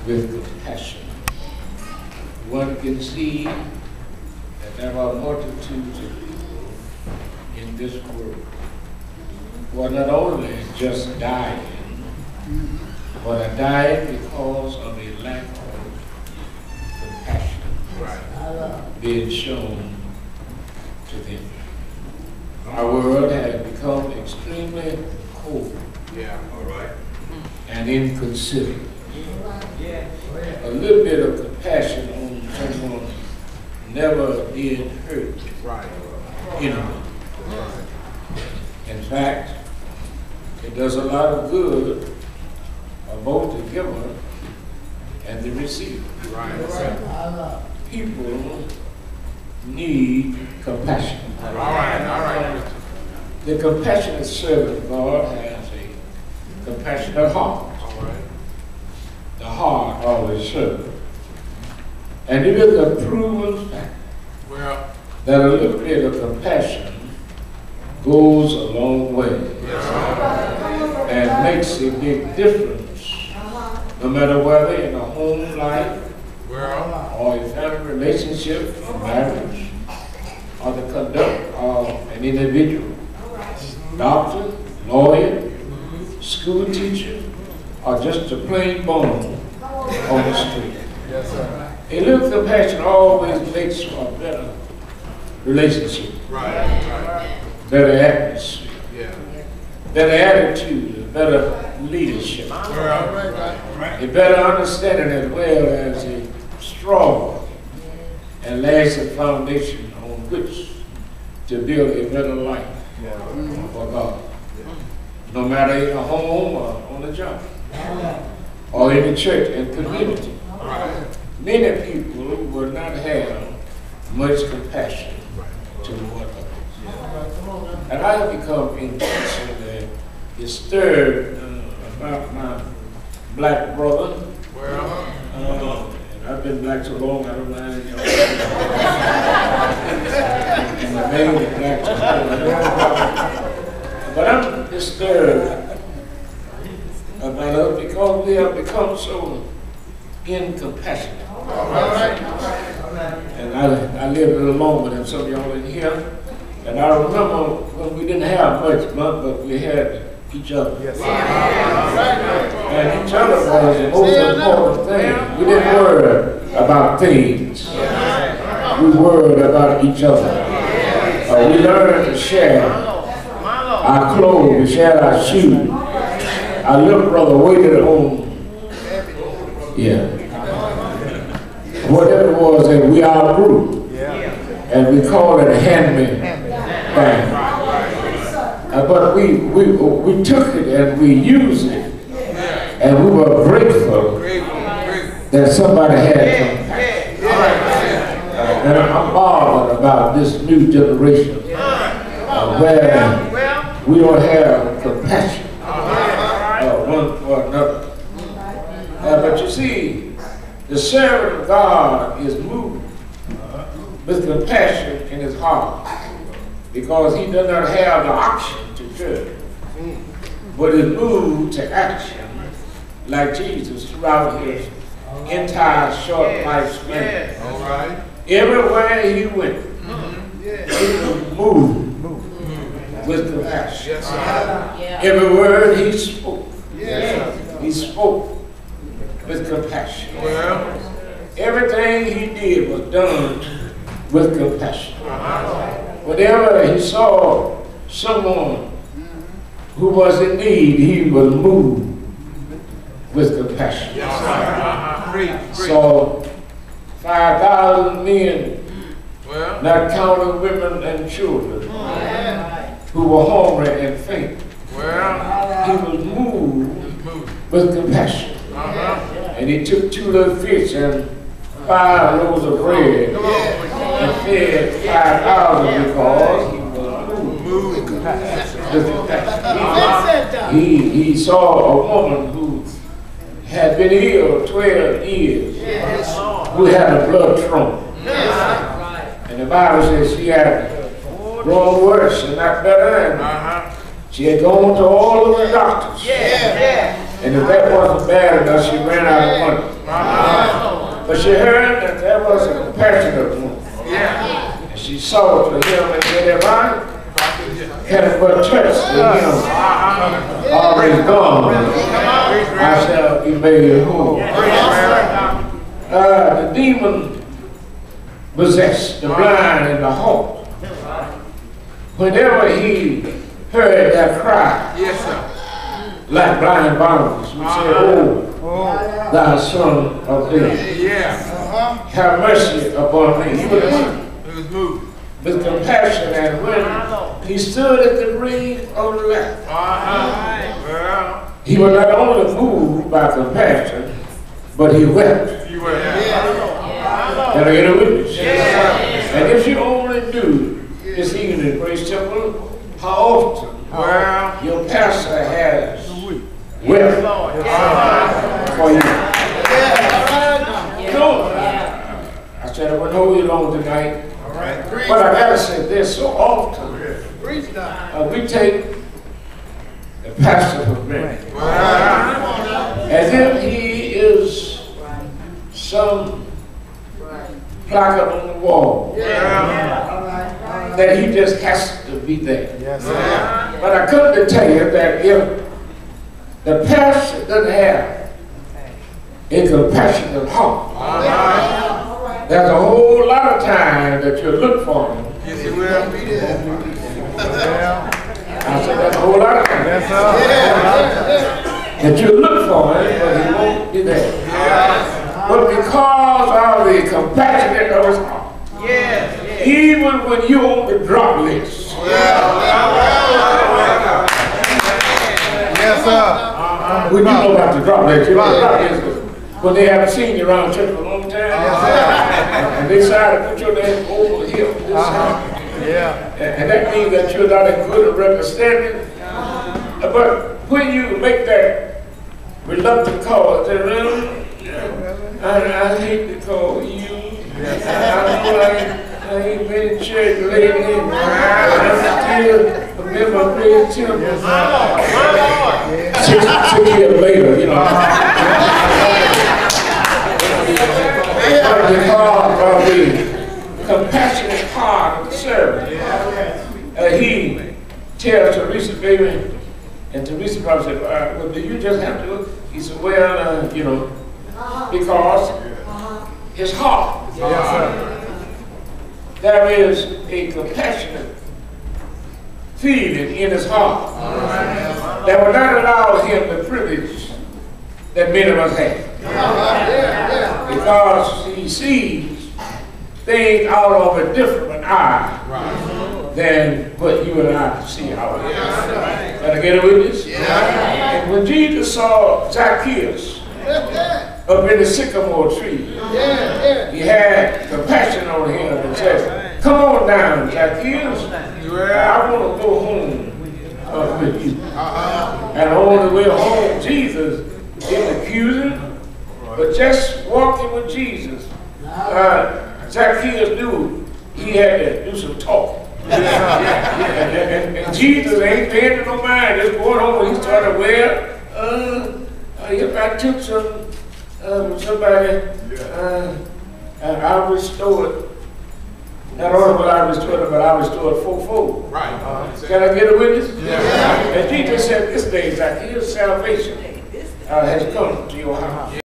with compassion. One can see that there are multitudes of people in this world who are not only just dying, but are dying because of a lack of compassion being shown to them. Our world has become extremely cold and inconsiderate. A little bit of compassion on someone never did hurt anyone. In fact, it does a lot of good of both the giver and the receiver. People need compassion. The compassionate servant of God has a compassionate heart. The heart always serves. And it is a proven fact that a little bit of compassion goes a long way and makes a big difference, no matter whether in a home life or a family relationship, a marriage, or the conduct of an individual, doctor, lawyer, school teacher, or just a plain bone on the street. A little compassion always makes for a better relationship, better atmosphere, better attitude, a better leadership, a better understanding, as well as a strong and lasting foundation on which to build a better life for God. No matter in a home or on a job, or in the church and community. Many people will not have much compassion toward others. And I have become increasingly disturbed about my black brother. And I've been black so long, I don't mind. And the name is black so long. But I'm disturbed about us because we have become so incompassionate. And I lived a little longer than some of y'all in here. And I remember when we didn't have much, but we had each other. And each other was the most important thing. We didn't worry about things. We worried about each other. We learned to share our clothes, we shared our shoes. Our little brother waited at home. Whatever it was that we outgrew. And we called it a handmaid thing. But we took it and we used it. And we were grateful that somebody had compassion. And I'm bothered about this new generation where we don't have compassion one for another. But you see, the servant of God is moved with compassion in his heart because he does not have the option to judge, but is moved to action like Jesus throughout his entire short lifespan. Everywhere he went, he was moved with compassion. Every word he spoke, he spoke with compassion. Everything he did was done with compassion. Whenever he saw someone who was in need, he was moved with compassion. So 5,000 men, not counting women and children, who were hungry and faint. He was moved with compassion. And he took 2 little fish and 5 loaves of bread and fed 5,000 because he was moved with compassion. He saw a woman who had been ill 12 years, who had a blood trauma. And the Bible says she had grown worse and not better. And she had gone to all of the doctors. And if that wasn't bad enough, she ran out of money. But she heard that there was a compassionate woman. And she saw to him and said, if I had but touched him, already gone, I shall be made whole. The demon possessed the blind and the halt. Whenever he heard that cry, like blind Barnabas, would say, oh, thou son of David, have mercy upon me. He was moved with compassion, and when he stood at the grave on the left, he was not only moved by compassion, but he wept. Can I get a witness? And if you only knew this evening, Grace Temple, how often your pastor has wept for you. I said I wouldn't hold you long tonight, but I gotta say this: so often we take the pastor for granted, as if he is some placard on the wall that he just has to be there. But I come to tell you that if the pastor doesn't have a compassionate heart, there's a whole lot of time that you'll look for him. Yes, he will. I said there's a whole lot of time that you'll look for him, but he won't be there. But because of the compassionate of his heart, even when you're on the drop list, when you know about the drop list, you know the drop list when they haven't seen you around church for a long time, and they decide to put your name over here on this side. And that means that you're not in good representing. But when you make that reluctant call, I hate to call you. I ain't been in church lately. I'm still a member of Grady Temple. 6 years later, you know. Because of the compassionate heart of the servant, he tells Theressa, baby, and Theressa probably said, well, do you just have to? He said, well, you know, because his heart, there is a compassionate feeling in his heart that will not allow him the privilege that many of us have. Because he sees things out of a different eye than what you and I see out of it. Can I get a witness? And when Jesus saw Zacchaeus up in the sycamore tree, he had compassion on him and said, come on down, Zacchaeus. I want to go home with you. And on the way home, Jesus didn't accuse him, but just walking with Jesus, Zacchaeus knew he had to do some talking. And Jesus ain't paying to no mind, just going home. He started, well, if I took somebody, I'll restore it. Not only will I restore it, but I'll restore it fourfold. Can I get a witness? And Jesus said, this day, Zacchaeus, salvation has come to your house.